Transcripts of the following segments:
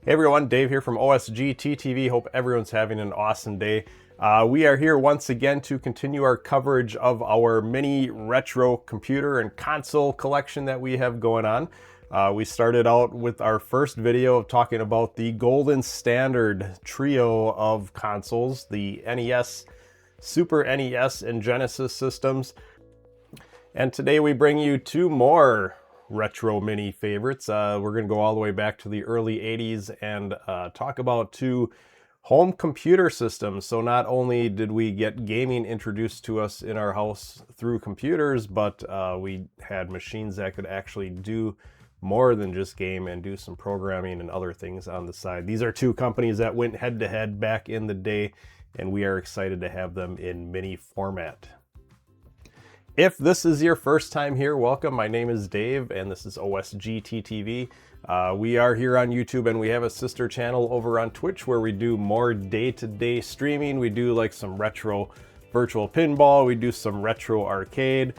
Hey everyone, Dave here from OSGTTV. Hope everyone's having an awesome day. We are here once again to continue our coverage of our mini retro computer and console collection that we have going on. We started out with our first video of talking about the golden standard trio of consoles, the NES, Super NES, and Genesis systems. And today we bring you two more retro mini favorites. We're going to go all the way back to the early 80s and talk about two home computer systems. So not only did we get gaming introduced to us in our house through computers, but we had machines that could actually do more than just game and do some programming and other things on the side. These are two companies that went head to head back in the day, and we are excited to have them in mini format. If this is your first time here, welcome. My name is Dave, and this is OSGTTV. We are here on YouTube, and we have a sister channel over on Twitch where we do more day-to-day streaming. We do like some retro virtual pinball. We do some retro arcade.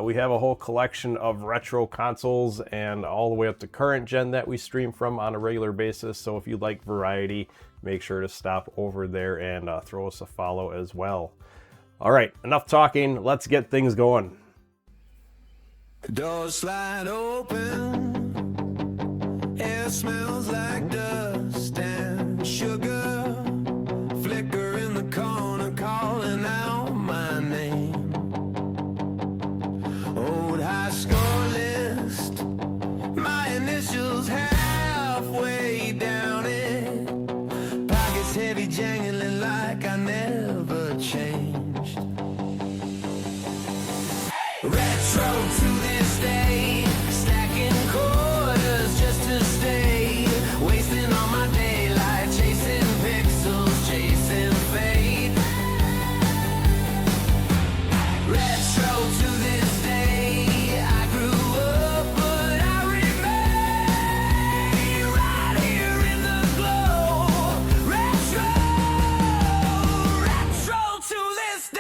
We have a whole collection of retro consoles and all the way up to current gen that we stream from on a regular basis. So if you like variety, make sure to stop over there and throw us a follow as well. All right, enough talking. Let's get things going. Doors slide open. Air smells like dust and sugar. Flicker in the corner, calling out my name. Old high score list. My initials halfway down it. Pockets heavy, jangling like I never changed. Retro to this day, stacking quarters just to stay, wasting all my daylight, chasing pixels, chasing fate. Retro to this day, I grew up, but I remain right here in the glow. Retro to this day.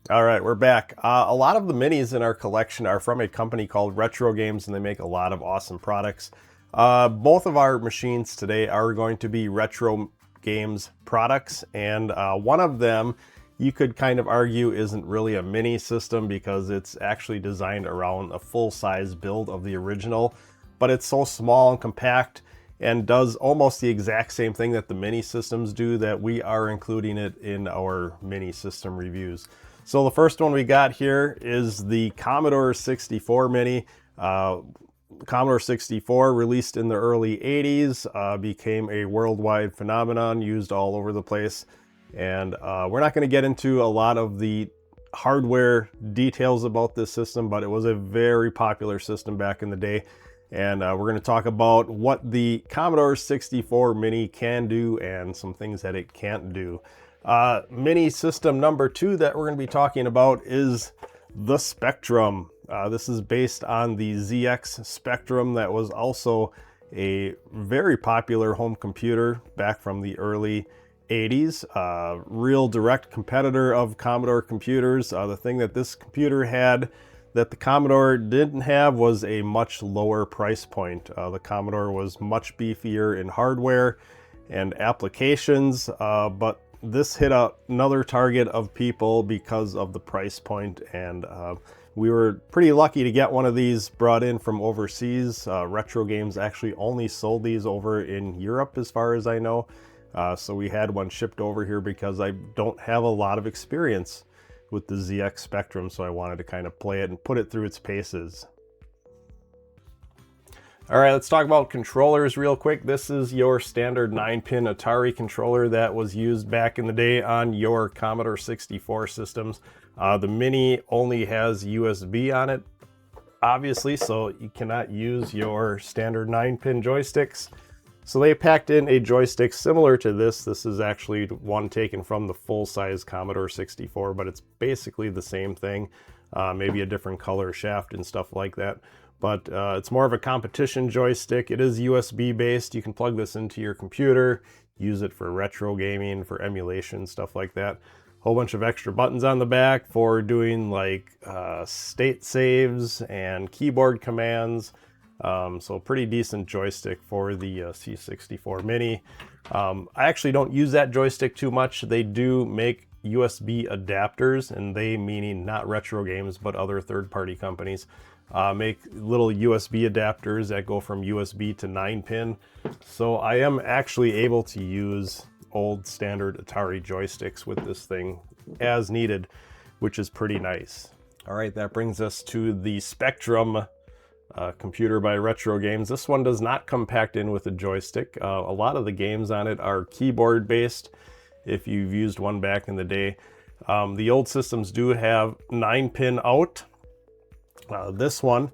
All right, we're back. A lot of the minis in our collection are from a company called Retro Games, and they make a lot of awesome products. Both of our machines today are going to be Retro Games products, and one of them you could kind of argue isn't really a mini system because it's actually designed around a full-size build of the original, but it's so small and compact and does almost the exact same thing that the mini systems do that we are including it in our mini system reviews. So the first one we got here is the Commodore 64 Mini. Commodore 64, released in the early 80s, became a worldwide phenomenon, used all over the place. And we're not going to get into a lot of the hardware details about this system, but it was a very popular system back in the day. And we're going to talk about what the Commodore 64 Mini can do and some things that it can't do. Mini system number two that we're going to be talking about is the Spectrum. This is based on the ZX Spectrum that was also a very popular home computer back from the early 80s. Real direct competitor of Commodore computers. The thing that this computer had that the Commodore didn't have was a much lower price point. The Commodore was much beefier in hardware and applications, but this hit another target of people because of the price point, and we were pretty lucky to get one of these brought in from overseas. Retro Games actually only sold these over in Europe as far as I know, so we had one shipped over here because I don't have a lot of experience with the ZX Spectrum, so I wanted to kind of play it and put it through its paces. All right, let's talk about controllers real quick. This is your standard 9-pin Atari controller that was used back in the day on your Commodore 64 systems. The Mini only has USB on it, obviously, so you cannot use your standard 9-pin joysticks. So they packed in a joystick similar to this. This is actually one taken from the full-size Commodore 64, but it's basically the same thing, maybe a different color shaft and stuff like that. But it's more of a competition joystick. It is USB based. You can plug this into your computer, use it for retro gaming, for emulation, stuff like that. whole bunch of extra buttons on the back for doing like state saves and keyboard commands. So pretty decent joystick for the C64 Mini. I actually don't use that joystick too much. They do make USB adapters, and they meaning not Retro Games, but other third-party companies, make little USB adapters that go from USB to 9-pin. So I am actually able to use old standard Atari joysticks with this thing as needed, which is pretty nice. All right, that brings us to the Spectrum computer by Retro Games. This one does not come packed in with a joystick. A lot of the games on it are keyboard based, if you've used one back in the day. The old systems do have 9-pin out. This one,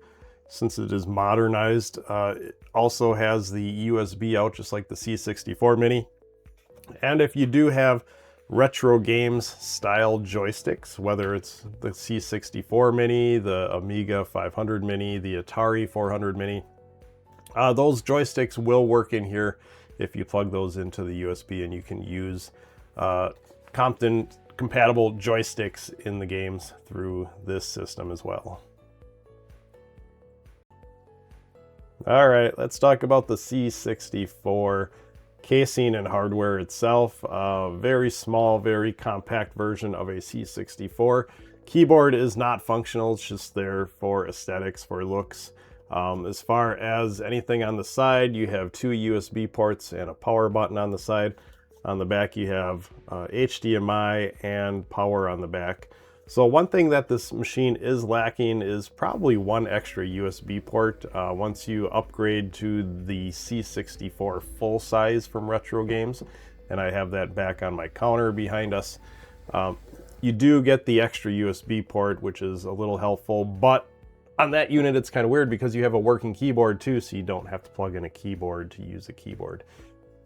since it is modernized, it also has the USB out, just like the C64 Mini. And if you do have Retro Games style joysticks, whether it's the C64 Mini, the Amiga 500 Mini, the Atari 400 Mini, those joysticks will work in here if you plug those into the USB, and you can use Compton compatible joysticks in the games through this system as well. All right, let's talk about the C64 casing and hardware itself. Very small, very compact version of a C64. Keyboard is not functional, it's just there for aesthetics, for looks. As far as anything on the side, you have 2 USB ports and a power button on the side. On the back you have HDMI and power on the back. So one thing that this machine is lacking is probably one extra USB port. Once you upgrade to the C64 full size from Retro Games, and I have that back on my counter behind us, you do get the extra USB port, which is a little helpful, but on that unit it's kind of weird because you have a working keyboard too, so you don't have to plug in a keyboard to use a keyboard.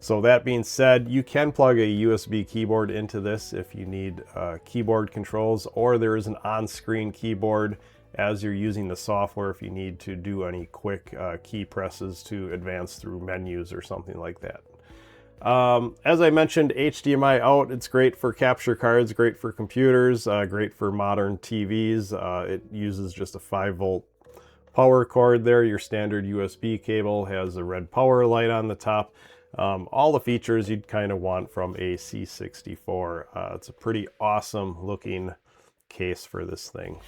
So that being said, you can plug a USB keyboard into this if you need keyboard controls, or there is an on-screen keyboard as you're using the software if you need to do any quick key presses to advance through menus or something like that. As I mentioned, HDMI out, it's great for capture cards, great for computers, great for modern TVs. It uses just a 5-volt power cord there. Your standard USB cable has a red power light on the top. All the features you'd kind of want from a C64. It's a pretty awesome looking case for this thing.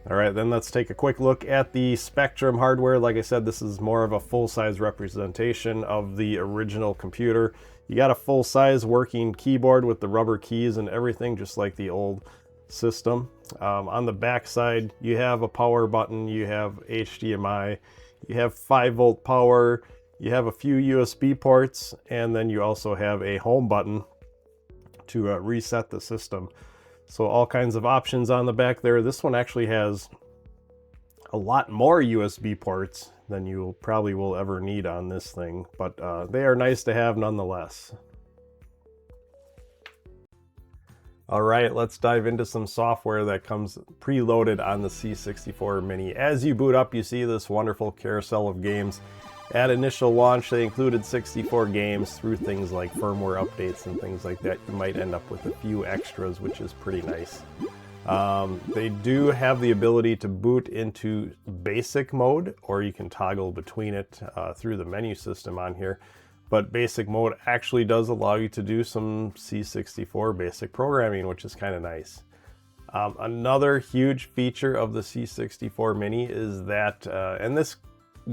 All right, then let's take a quick look at the Spectrum hardware. Like I said, this is more of a full-size representation of the original computer. You got a full-size working keyboard with the rubber keys and everything, just like the old system. On the back side, you have a power button, you have HDMI, you have 5-volt power, you have a few USB ports, and then you also have a home button to reset the system. So all kinds of options on the back there. This one actually has a lot more USB ports than you probably will ever need on this thing, but they are nice to have nonetheless. All right, let's dive into some software that comes preloaded on the C64 Mini. As you boot up, you see this wonderful carousel of games. At initial launch, they included 64 games. Through things like firmware updates and things like that, you might end up with a few extras, which is pretty nice. They do have the ability to boot into basic mode, or you can toggle between it through the menu system on here. But basic mode actually does allow you to do some C64 basic programming, which is kind of nice. Another huge feature of the C64 Mini is that, and this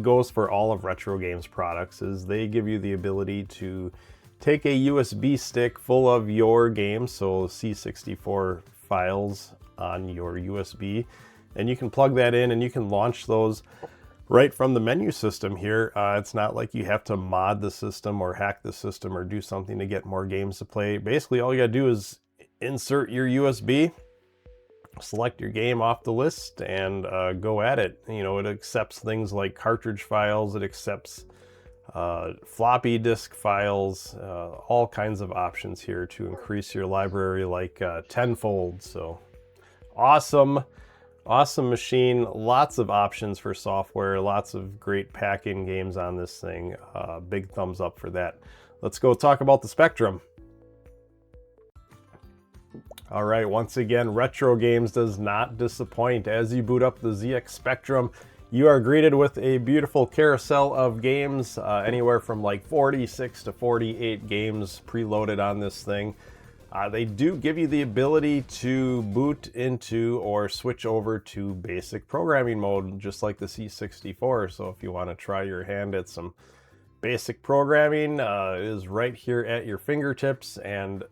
goes for all of Retro Games products, is they give you the ability to take a USB stick full of your games, so C64 files on your USB, and you can plug that in and you can launch those right from the menu system here. It's not like you have to mod the system or hack the system or do something to get more games to play. Basically, all you gotta do is insert your USB, select your game off the list, and go at it. You know, it accepts things like cartridge files, it accepts floppy disk files, all kinds of options here to increase your library like tenfold. So awesome machine, lots of options for software, lots of great pack-in games on this thing. Big thumbs up for that. Let's go talk about the Spectrum. All right, once again, Retro Games does not disappoint. As you boot up the ZX Spectrum, you are greeted with a beautiful carousel of games, anywhere from like 46 to 48 games preloaded on this thing. They do give you the ability to boot into or switch over to basic programming mode, just like the C64. So if you want to try your hand at some basic programming, it is right here at your fingertips. And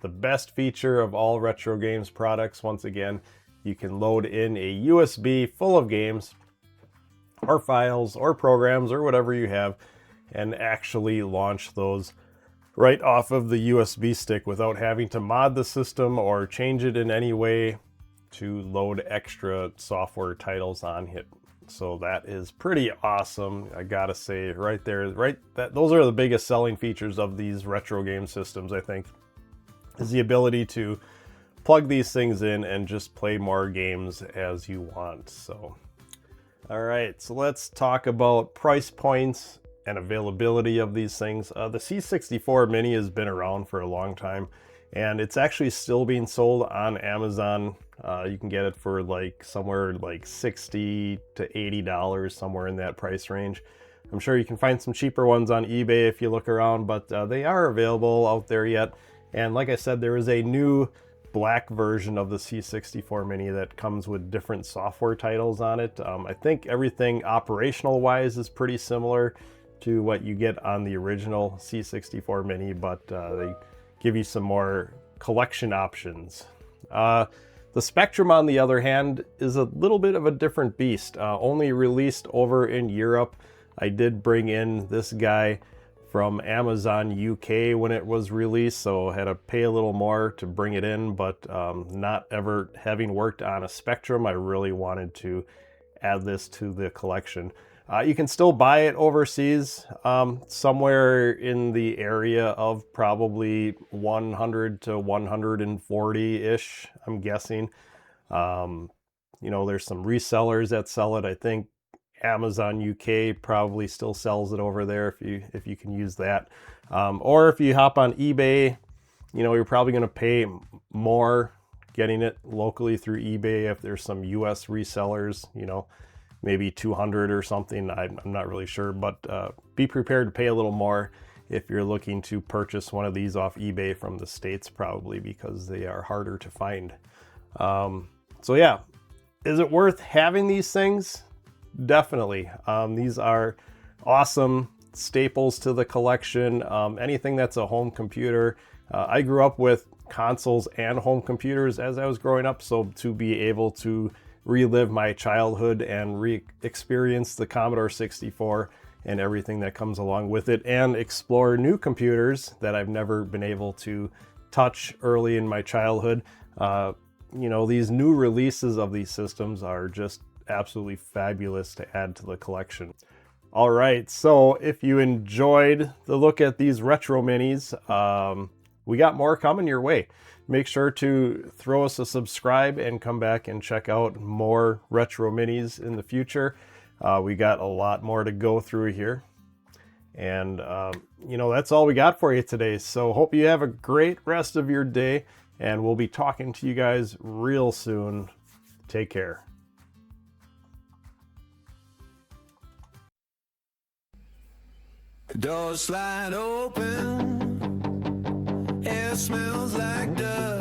the best feature of all Retro Games products, once again, you can load in a USB full of games or files or programs or whatever you have and actually launch those right off of the USB stick without having to mod the system or change it in any way to load extra software titles on it. So that is pretty awesome, I gotta say. Right there, those are the biggest selling features of these Retro Game systems, I think, is the ability to plug these things in and just play more games as you want. So, all right, so let's talk about price points and availability of these things. The C64 Mini has been around for a long time, and it's actually still being sold on Amazon. You can get it for like somewhere like $60 to $80, somewhere in that price range. I'm sure you can find some cheaper ones on eBay if you look around, but they are available out there yet. And like I said, there is a new black version of the C64 Mini that comes with different software titles on it. I think everything operational wise is pretty similar to what you get on the original C64 Mini, but they give you some more collection options. The Spectrum, on the other hand, is a little bit of a different beast. Only released over in Europe. I did bring in this guy from Amazon UK when it was released, so I had to pay a little more to bring it in, but not ever having worked on a Spectrum, I really wanted to add this to the collection. You can still buy it overseas, somewhere in the area of probably 100 to 140-ish, I'm guessing. You know, there's some resellers that sell it. I think Amazon UK probably still sells it over there if you can use that. Or if you hop on eBay, you know, you're probably going to pay more getting it locally through eBay. If there's some US resellers, you know, maybe 200 or something, I'm not really sure, but be prepared to pay a little more if you're looking to purchase one of these off eBay from the States, probably because they are harder to find. So yeah, is it worth having these things? Definitely. These are awesome staples to the collection. Anything that's a home computer. I grew up with consoles and home computers as I was growing up, so to be able to relive my childhood and re-experience the Commodore 64 and everything that comes along with it, and explore new computers that I've never been able to touch early in my childhood. You know, these new releases of these systems are just absolutely fabulous to add to the collection. All right, so if you enjoyed the look at these Retro Minis, we got more coming your way. Make sure to throw us a subscribe and come back and check out more Retro Minis in the future. We got a lot more to go through here. And, you know, that's all we got for you today. So hope you have a great rest of your day, and we'll be talking to you guys real soon. Take care. Doors slide open, air smells like dust.